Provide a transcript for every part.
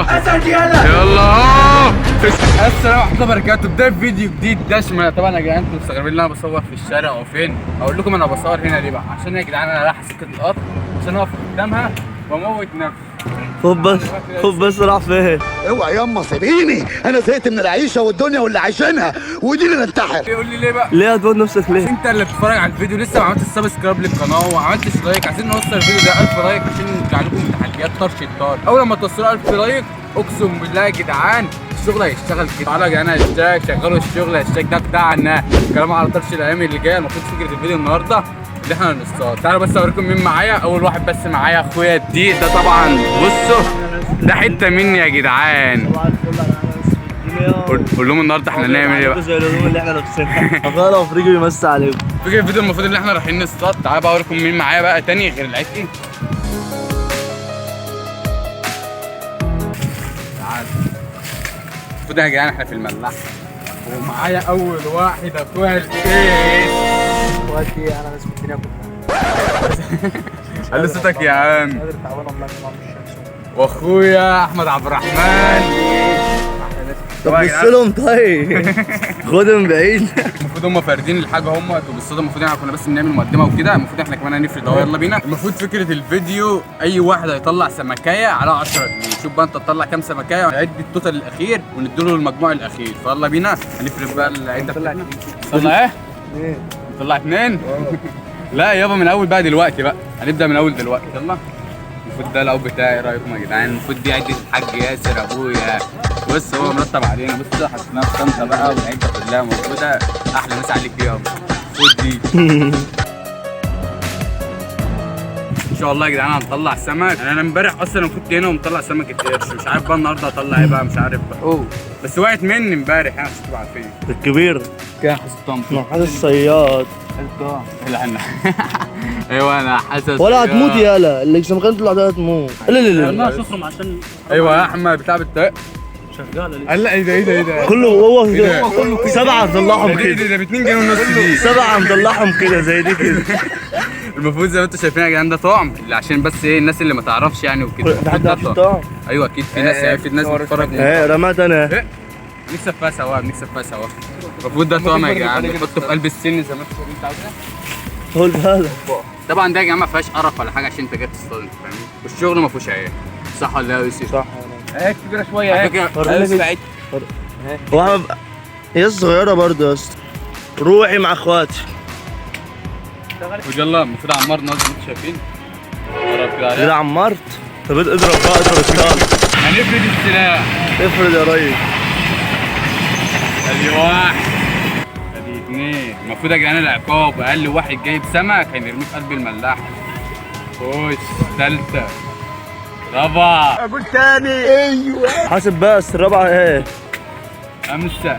اسد يلا السلام عليكم ورحمه الله وبركاته. بدايه فيديو جديد دشمه. طبعا يا جدعان انتوا مستغربين ان انا بصور في الشارع او فين. اقول لكم انا بصور هنا ليه بقى؟ عشان يا جدعان انا رايح سكه القطر عشان اقف قدامها واموت نفسي. خد بس راح فين؟ اوعى ياما سيبيني، انا زهقت من العيشه والدنيا واللي عايشينها ودي اللي ننتحر. يقول لي ليه بقى؟ ليه هتموت نفسك ليه؟ انت اللي بتتفرج على الفيديو لسه ما عملتش سبسكرايب للقناه وما عملتش لايك. عايزين نوصل الفيديو ده 1000 لايك عشان نرجع لكم تحديات طرش الطار. اول ما توصلوا 1000 لايك اقسم بالله يا جدعان الشغل هيشتغل كده. تعالوا يا جدعان هاشتاج شغلوا الشغل، هاشتاج ده بتاعنا. كلام على طرش الايام اللي جايه. المفروض فكره الفيديو النهارده اللي احنا هنصطاد. تعالوا بس اوريكم مين معايا. اول واحد بس معايا اخويا الديق ده. طبعا بصوا ده حته مني يا جدعان. قول لهم النهارده احنا هنعمل ايه بقى؟ زي الهدوم اللي احنا لابسينها. اخويا افريقي بيمسي عليكم. فكرة الفيديو المفروض ان احنا رايحين نصطاد. تعالوا بقى اوريكم مين معايا بقى تاني غير العتي. تعالوا. المفروض يا جدعان احنا في الملاحة ومعايا اول واحد اخويا الكيس. ودي انا ناس الدنيا كلها. قال صوتك يا عم. واخويا احمد عبد الرحمن. طب بص لهم طيب. خدهم بعيد. المفروض هم فاردين الحاجه هم وبالصدى. المفروض احنا كنا بس بنعمل مقدمه وكده. المفروض احنا كمان هنفرد اهو. يلا بينا. المفروض فكره الفيديو اي واحد هيطلع سمكايه على 10 جنيه. شوف بقى انت تطلع كام سمكايه ونعد التوتال الاخير ونديله المجموع الاخير. فيلا بينا هنفرد بقى العده بتاعتنا. نطلع ايه؟ نطلع 2. لا يابا من اول بقى دلوقتي بقى. هنبدا من اول دلوقتي. يلا. المفروض ده العود بتاعي. ايه رايكم يا جدعان؟ المفروض دي عده الحاج ياسر ابويا. بص هو مرتب علينا. بص حطيناها في شنطه بقى والعده كلها موجوده. احلى مسا عليك يابا. خد دي. ان شاء الله يا جدعان هنطلع سمك. انا امبارح اصلا كنت هنا ومطلع سمكه قرش. مش عارف بقى النهارده هطلع ايه بقى. مش عارف بقى. اوه بس وقعت مني امبارح يعني. مش تبقى عارفين الكبير كده. حاسس حاسس الصياد. لا انا ايوه انا حاسس ولا هتموت يالا. اللي سمكان طلع ده هتموت. لا شكرا عشان ايوه يا احمد بتاع الطريق شغاله لسه. قال لا ايه ده كله هو كله 7 مطلعهم كده. ده ب 2 جنيه ونص دي. 7 مطلعهم كده زي دي كده. المفروض زي ما انتم شايفين يا جدعان ده طعم عشان بس ايه الناس اللي ما تعرفش يعني وكده. في حد عارف الطعم؟ ايوه اكيد في ناس يعني. في ناس بتتفرج. رمات انا. نكسب فيها سوا. المفروض ده طعم يا جدعان. بنحطه في قلب السن زي ما انتم شايفين. انت عاوزها؟ قول هذا. طبعا ده يا جماعه ما فيهاش قرف ولا حاجه عشان انت جاي تصطاد. انت فاهمين؟ والشغل ما فيهوش عيال. صح ولا لا يا يوسف؟ صح. اهي كبيره شويه اهي. هو هي صغيره برضه يا اسطى. روحي مع اخواتي. ويلا المفروض عمرنا زي ما انتم شايفين. قرب كده كده عمرت. طب اضرب بقى اضرب الشغل. هنفرد السلاح. افرد يا ريس. ادي واحد ادي 2. المفروض يا جدعان العقاب اقل واحد جايب سمك هنرميه في قلب الملاحه. خش 3 رابعه. اقول تاني. ايوه حاسب بس. الرابعه ايه؟ 5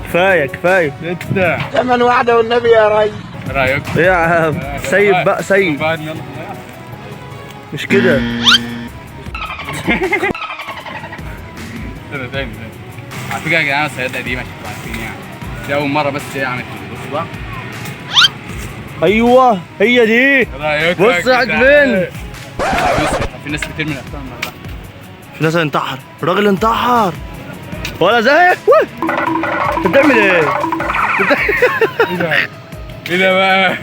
كفايه 6. 8 واحده والنبي يا ريس. رايك؟ ايه يا عم؟ سيب بقى سيب. مش كده. تاني. على فكره يا جدعان الصيادة قديمه عشان تبقوا عارفين يعني. دي اول مره بس ايه عملت. بص بقى. ايوه هي دي. رايك؟ بص قاعد فين؟ في ناس بترمي نفسها من الملاحه. في ناس انتحر. الراجل انتحر ولا زيك. انت بتعمل ايه؟ ايه ده بقى؟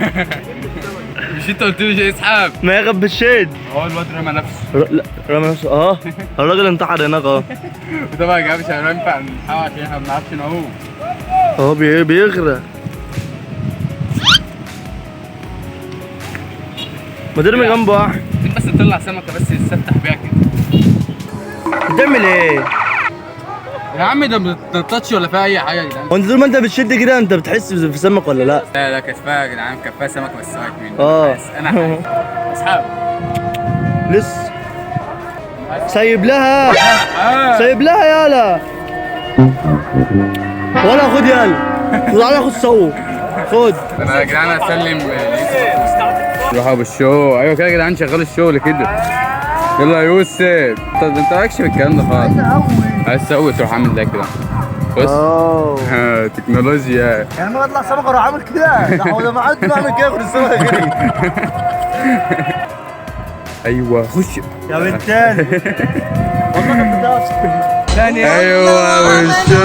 مش انت قلت لي اسحب؟ ما يغب بالشيد. هو الواد رمى نفسه. لا رمى نفسه. الراجل انتحر هناك وطبعا يا جماعه مش هينفع نحاول عشان احنا ما بنعرفش نعوم. بيغرق. ما ترمي جنبه واحد. بس نطلع سمكه بس نستفتح بيها كده. بتعمل ايه؟ يا عم ده ما بتنططش ولا فيها اي حاجه يا جدعان. هو انت طول ما انت بتشد كده انت بتحس في سمك ولا لا؟ لا كانت فيها يا جدعان. كان فيها سمكه بس وقعت مني. انا حاسس. اسحب. لسه سايب لها. سايب لها يالا. ولا خد يالا. تعالى خد صور. خد. انا يا جدعان هسلم روحوا بالشو. ايوه كده يا جدعان شغال الشغل كده. يلا يا يوسف. طب انت مالكش في الكلام ده خالص. عايز تسوي تروح عامل ده كده. بص. تكنولوجيا. يعني ما بطلع سمكه اروح عامل كده. ده هو ده ما عاد بعمل كده ياخد السمكه كده. ايوه خش يا بنتان. والله كنت ده أصلاً. ثانية ايوه وشو.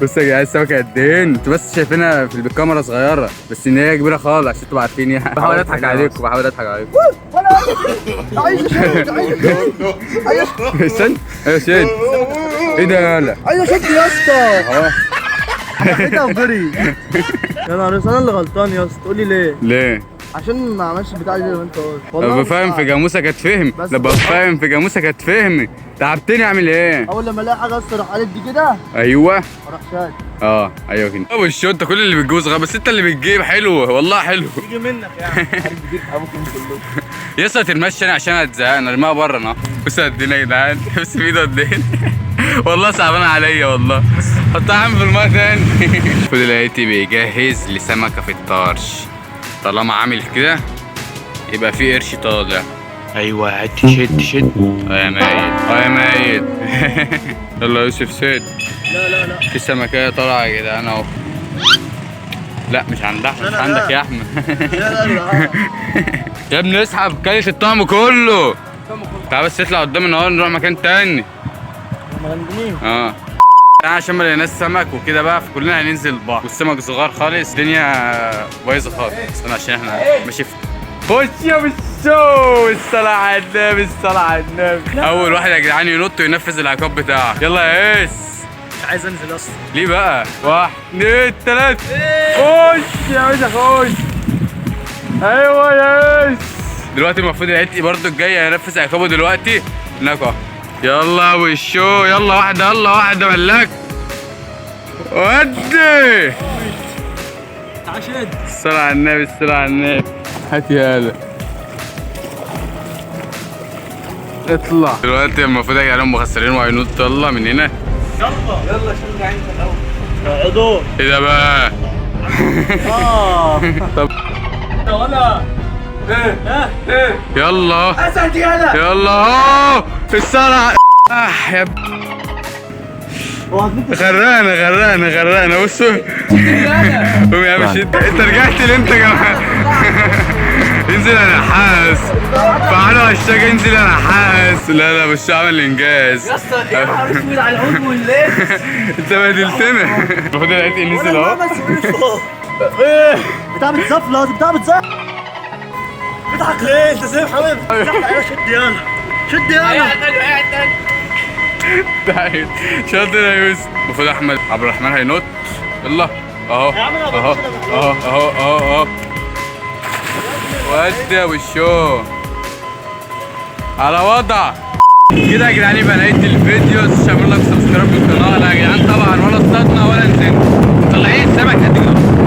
بصوا يا جدعان السمكة قد ايه؟ انتوا بس شايفينها في الكاميرا صغيرة بس ان هي كبيرة خالص عشان تبقوا عارفين يعني. بحاول اضحك عليكم عايز اشد استنى ايوه شد. ايه ده يالا؟ عايز اشد يا اسطى. اهو. ايه ده فري؟ يا نهار اسود انا اللي غلطان يا اسطى. تقول لي ليه؟ ليه؟ عشان ما عملش البتاع دي زي ما انت قلت. لو فاهم في جاموسة كانت فهم، بس لو فاهم في جاموسة كانت فهم. تعبتني اعمل ايه؟ اول لما الاقي حاجه اصلا اروح قالت دي كده ايوه اروح شاد. ايوه كده. ابو الشو انت كل اللي بتجوز غلط بس انت اللي بتجيب حلو والله حلو. يجي منك يعني. عارف بيجيب ابوكم كلكم. يا اسطى ترمشي انا عشان اتزهق انا ارميها بره انا. بص قد ايه يا جدعان بس في ايده قد ايه. والله صعبان عليا والله. حطها عم في الماء تاني. فضل لقيتي بيجهز لسمكه في الطرش. طالما عامل كده يبقى في قرش طالع. ايوه هات شد. يا مايد يا مايد. يلا يا يوسف سد. لا في سمكه طالعه يا جدعان اهو. لا مش عندك يا احمد. لا يا ابني اسحب كلت الطعم كله. تعال بس اطلع قدام النهار نروح مكان تاني. مغنيين. عشان ما لقيناش سمك وكده بقى فكلنا هننزل البحر والسمك صغار خالص الدنيا بايظه خالص. انا عشان احنا ماشي خش يا بالشو. الصلاة على النبي الصلاة على النبي. اول واحد يا جدعان ينط وينفذ العقاب بتاعه. يلا يا ايس. مش عايز انزل اصلا. ليه بقى؟ 1 2 3 خش يا باشا خش. ايوه يا ايس. دلوقتي المفروض العتقي برضو الجاي هينفذ عقابه دلوقتي هناك اهو. يلا وشو يلا واحدة ملاك. ودي تعال شد. الصلاة على النبي هات يالا. اطلع دلوقتي المفروض يا جدعان مخسرين وهينط. يلا من هنا. يلا شد عينك الاول. اقعدوا. ايه ده بقى؟ طب ولا يلا اسد يلا اهو الصلاة. يا غرانة بصوا. قوم يا مش انت رجعت لي انت كمان. انزل يا نحاس. فعلوا هاشتاج انزل يا نحاس. لا بس عمل انجاز. يا اسطى ايه نهار اسود على العود والليل. انت بهدلتنا. المفروض العتق نزل اهو. ايه بتاع بتزفلط بتاع بتزفلط. بتضحك ليه انت زي محمد؟ شد يالا تعال شاطر يا يوسف. المفروض احمد عبد الرحمن هينط. يلا اهو ودي يا وشو على وضع كده يا جدعان. يبقى نهايه الفيديو. تعملوا لايك سبسكرايب للقناه. لا يا جدعان طبعا ولا اصطادنا ولا نزلنا. مطلعين السمك قد كده.